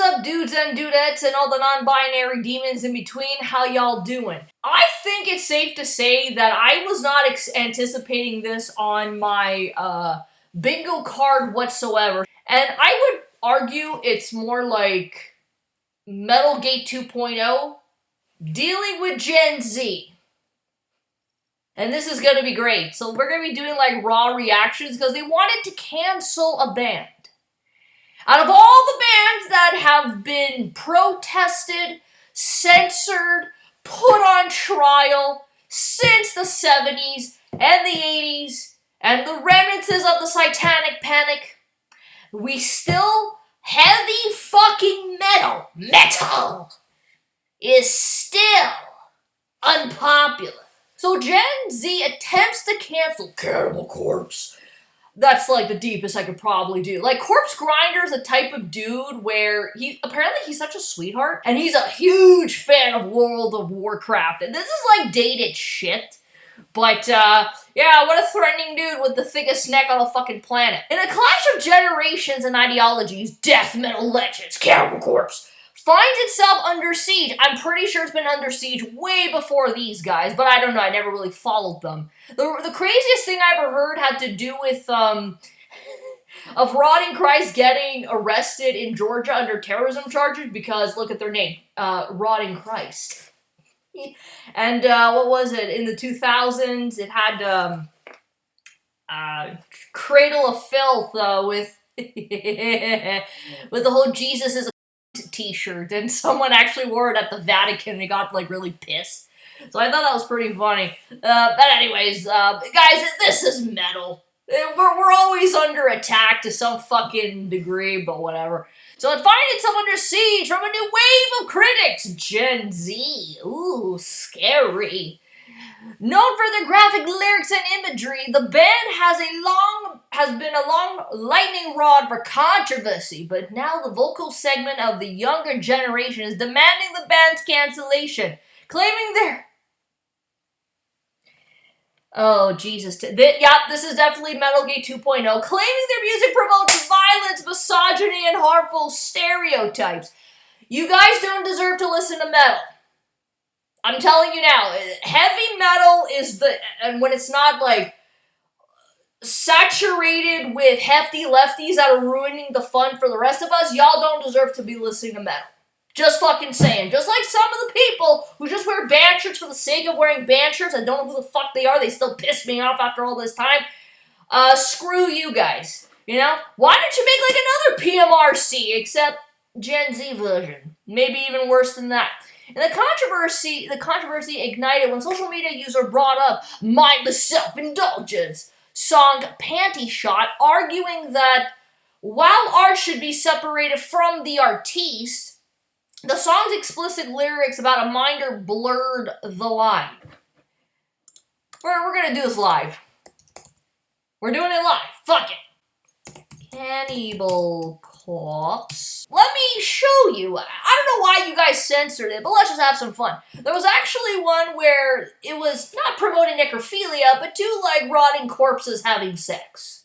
up, dudes and dudettes and all the non-binary demons in between? How y'all doing? I think it's safe to say that I was not anticipating this on my bingo card whatsoever. And I would argue it's more like Metalgate 2.0 dealing with Gen Z. And this is going to be great. So we're going to be doing like raw reactions because they wanted to cancel a band. Out of all the bands that have been protested, censored, put on trial since the 70s and the 80s and the remnants of the Satanic Panic, we still, heavy fucking metal is still unpopular. So Gen Z attempts to cancel Cannibal Corpse. That's like the deepest I could probably do. Like, Corpse Grinder is a type of dude where he's such a sweetheart, and he's a huge fan of World of Warcraft, and this is like dated shit. But, yeah, what a threatening dude with the thickest neck on the fucking planet. In a clash of generations and ideologies, death metal legends, Cannibal Corpse finds itself under siege. I'm pretty sure it's been under siege way before these guys, but I don't know, I never really followed them. The craziest thing I ever heard had to do with, of Rotting Christ getting arrested in Georgia under terrorism charges because, look at their name, Rotting Christ. And, what was it, in the 2000s, it had, Cradle of Filth, with, with the whole Jesus is a t-shirt, and someone actually wore it at the Vatican and they got like really pissed. So I thought that was pretty funny. But anyways, guys, this is metal. We're always under attack to some fucking degree, but whatever. So it finds itself under siege from a new wave of critics, Gen Z. Ooh, scary. Known for their graphic lyrics and imagery, the band has been a long lightning rod for controversy, but now the vocal segment of the younger generation is demanding the band's cancellation, claiming their... Oh, Jesus. This is definitely Metalgate 2.0, claiming their music promotes violence, misogyny, and harmful stereotypes. You guys don't deserve to listen to metal. I'm telling you now, heavy metal is and when it's not, like, saturated with hefty lefties that are ruining the fun for the rest of us, y'all don't deserve to be listening to metal. Just fucking saying. Just like some of the people who just wear band shirts for the sake of wearing band shirts, I don't know who the fuck they are, they still piss me off after all this time. Screw you guys, you know? Why don't you make, like, another PMRC, except Gen Z version? Maybe even worse than that. And the controversy ignited when social media user brought up mindless self-indulgence song Panty Shot, arguing that while art should be separated from the artiste, the song's explicit lyrics about a minder blurred the line. We're gonna do this live. We're doing it live. Fuck it. Cannibal Corpse. Let me show you. I don't know why you guys censored it, but let's just have some fun. There was actually one where it was not promoting necrophilia, but two, like, rotting corpses having sex.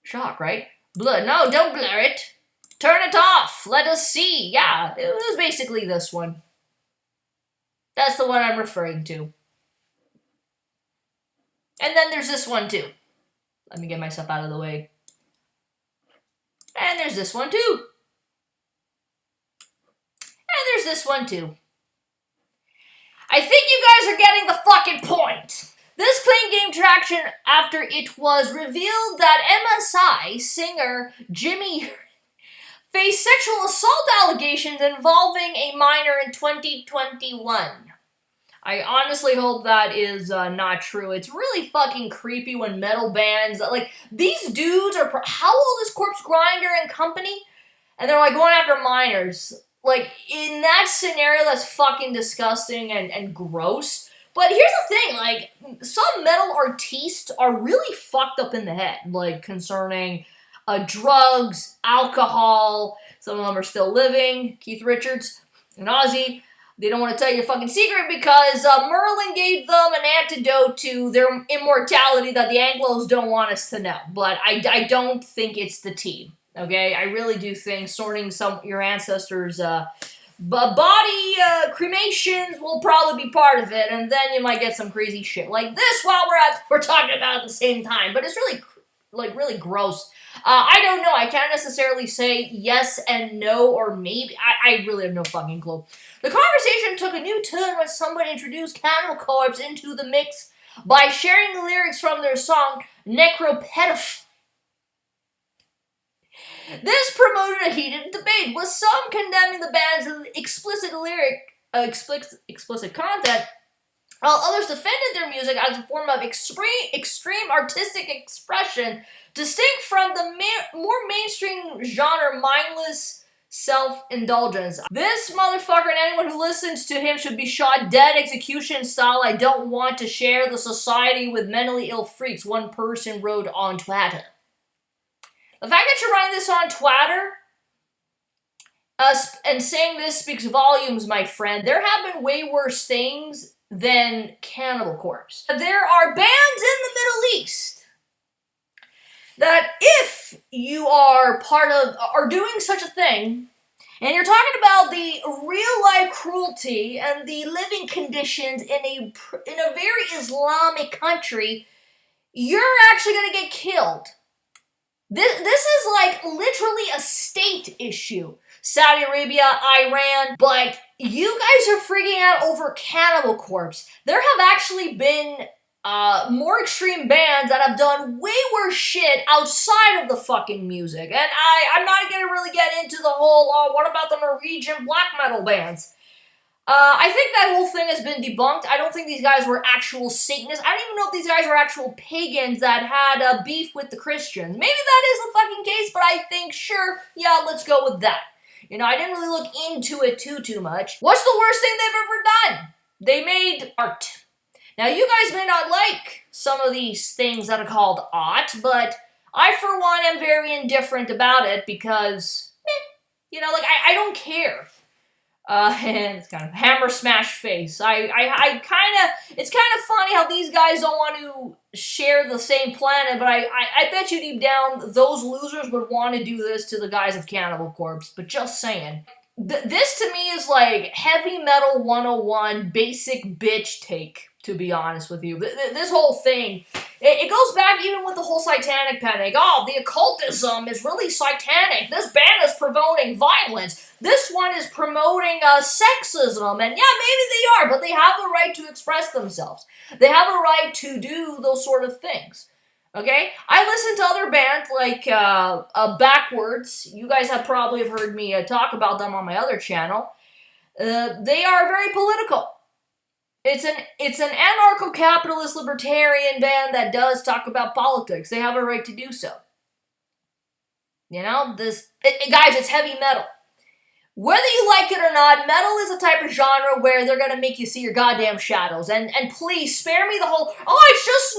Shock, right? Blood. No, don't blur it. Turn it off. Let us see. Yeah, it was basically this one. That's the one I'm referring to. And then there's this one, too. Let me get myself out of the way. And there's this one, too. And there's this one, too. I think you guys are getting the fucking point. This claim gained traction after it was revealed that MSI singer Jimmy faced sexual assault allegations involving a minor in 2021. I honestly hope that is not true. It's really fucking creepy when metal bands, like, these dudes are, how old is Corpse Grinder and company? And they're, like, going after minors. Like, in that scenario, that's fucking disgusting and gross. But here's the thing, like, some metal artists are really fucked up in the head, like, concerning drugs, alcohol. Some of them are still living. Keith Richards and Ozzy. They don't want to tell you a fucking secret because Merlin gave them an antidote to their immortality that the Anglos don't want us to know. But I don't think it's the team. Okay, I really do think sorting your ancestors' body cremations will probably be part of it, and then you might get some crazy shit like this while we're talking about it at the same time. But it's really really gross. I don't know. I can't necessarily say yes and no or maybe. I really have no fucking clue. The conversation took a new turn when someone introduced Cannibal Corpse into the mix by sharing the lyrics from their song Necropedoph. This promoted a heated debate, with some condemning the band's explicit content, while others defended their music as a form of extreme artistic expression, distinct from the more mainstream genre mindless self-indulgence. This motherfucker and anyone who listens to him should be shot dead execution style. I don't want to share the society with mentally ill freaks, one person wrote on Twitter. The fact that you're running this on Twitter and saying this speaks volumes, my friend. There have been way worse things than Cannibal Corpse. There are bands in the Middle East that if you are part of, are doing such a thing, and you're talking about the real-life cruelty and the living conditions in a very Islamic country, you're actually going to get killed. This is like literally a state issue. Saudi Arabia, Iran, but you guys are freaking out over Cannibal Corpse. There have actually been more extreme bands that have done way worse shit outside of the fucking music. And I'm not gonna really get into the whole, what about the Norwegian black metal bands? I think that whole thing has been debunked. I don't think these guys were actual Satanists. I don't even know if these guys were actual pagans that had beef with the Christians. Maybe that is the fucking case, but I think, sure, yeah, let's go with that. You know, I didn't really look into it too much. What's the worst thing they've ever done? They made art. Now, you guys may not like some of these things that are called art, but I, for one, am very indifferent about it because, you know, like, I don't care. And it's kind of hammer smash face. I kind of, it's kind of funny how these guys don't want to share the same planet, but I bet you deep down those losers would want to do this to the guys of Cannibal Corpse, but just saying. This to me is like heavy metal 101 basic bitch take, to be honest with you. This whole thing, it goes back even with the whole satanic panic. Oh, the occultism is really satanic. This band is promoting violence. This one is promoting sexism. And yeah, maybe they are, but they have the right to express themselves. They have a right to do those sort of things. Okay? I listen to other bands like Backwards. You guys have probably heard me talk about them on my other channel. They are very political. It's an anarcho-capitalist libertarian band that does talk about politics. They have a right to do so. You know, guys, it's heavy metal. Whether you like it or not, metal is a type of genre where they're gonna make you see your goddamn shadows. And please, spare me the whole, oh, it's just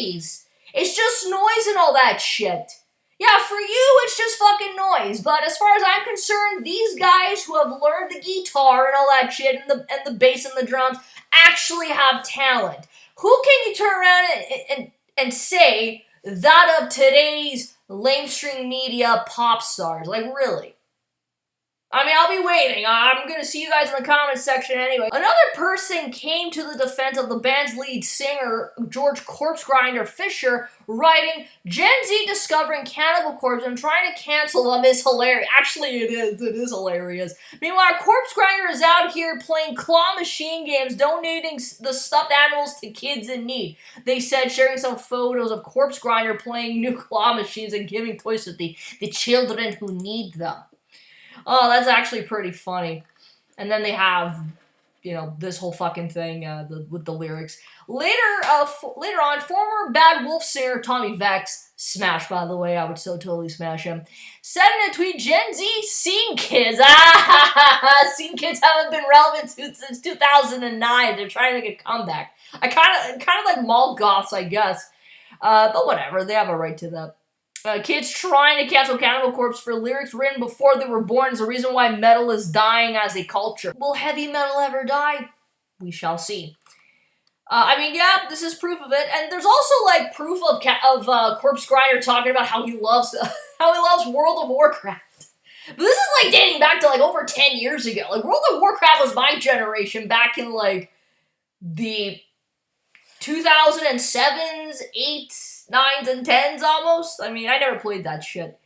noise. It's just noise and all that shit. Yeah, for you, it's just fucking noise. But as far as I'm concerned, these guys who have learned the guitar and all that shit, and the bass and the drums, actually have talent. Who can you turn around and say that of today's lamestream media pop stars? Like, really? I mean, I'll be waiting. I'm going to see you guys in the comments section anyway. Another person came to the defense of the band's lead singer, George Corpse Grinder Fisher, writing, Gen Z discovering Cannibal Corpse and trying to cancel them is hilarious. Actually, it is hilarious. Meanwhile, Corpse Grinder is out here playing claw machine games, donating the stuffed animals to kids in need. They said, sharing some photos of Corpse Grinder playing new claw machines and giving toys to the children who need them. Oh, that's actually pretty funny. And then they have, you know, this whole fucking thing with the lyrics. Later on, former Bad Wolf singer Tommy Vex, smash by the way, I would so totally smash him, said in a tweet, Gen Z scene kids, scene kids haven't been relevant since 2009. They're trying to make a comeback. I kind of like mall goths, I guess. But whatever, they have a right to that. Kids trying to cancel Cannibal Corpse for lyrics written before they were born is the reason why metal is dying as a culture. Will heavy metal ever die? We shall see. I mean, yeah, this is proof of it, and there's also like proof of Corpse Grinder talking about how he loves how he loves World of Warcraft. But this is like dating back to like over 10 years ago. Like World of Warcraft was my generation back in like the 2007s, 8s, 9s, and 10s almost. I mean, I never played that shit.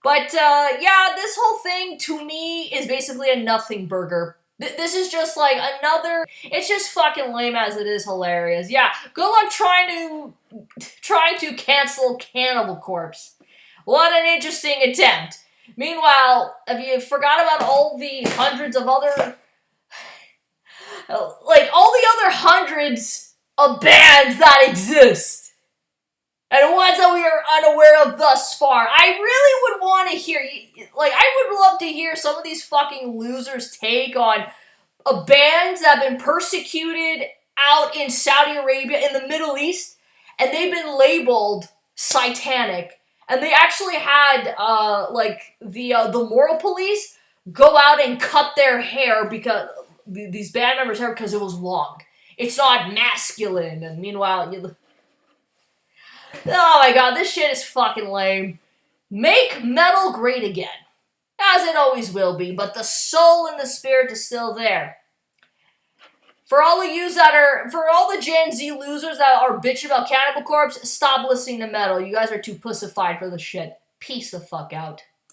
But yeah, this whole thing to me is basically a nothing burger. This is just like another. It's just fucking lame as it is hilarious. Yeah, good luck trying to cancel Cannibal Corpse. What an interesting attempt. Meanwhile, have you forgot about all the hundreds of other, like all the other hundreds of bands that exist? And ones that we are unaware of thus far. I really would want to hear, like, I would love to hear some of these fucking losers' take on bands that have been persecuted out in Saudi Arabia, in the Middle East, and they've been labeled satanic. And they actually had, like, the moral police go out and cut their hair because, these band members' hair because it was long. It's not masculine, and meanwhile, oh my god, this shit is fucking lame. Make metal great again. As it always will be, but the soul and the spirit is still there. For all the Gen Z losers that are bitching about Cannibal Corpse, stop listening to metal. You guys are too pussified for the shit. Peace the fuck out.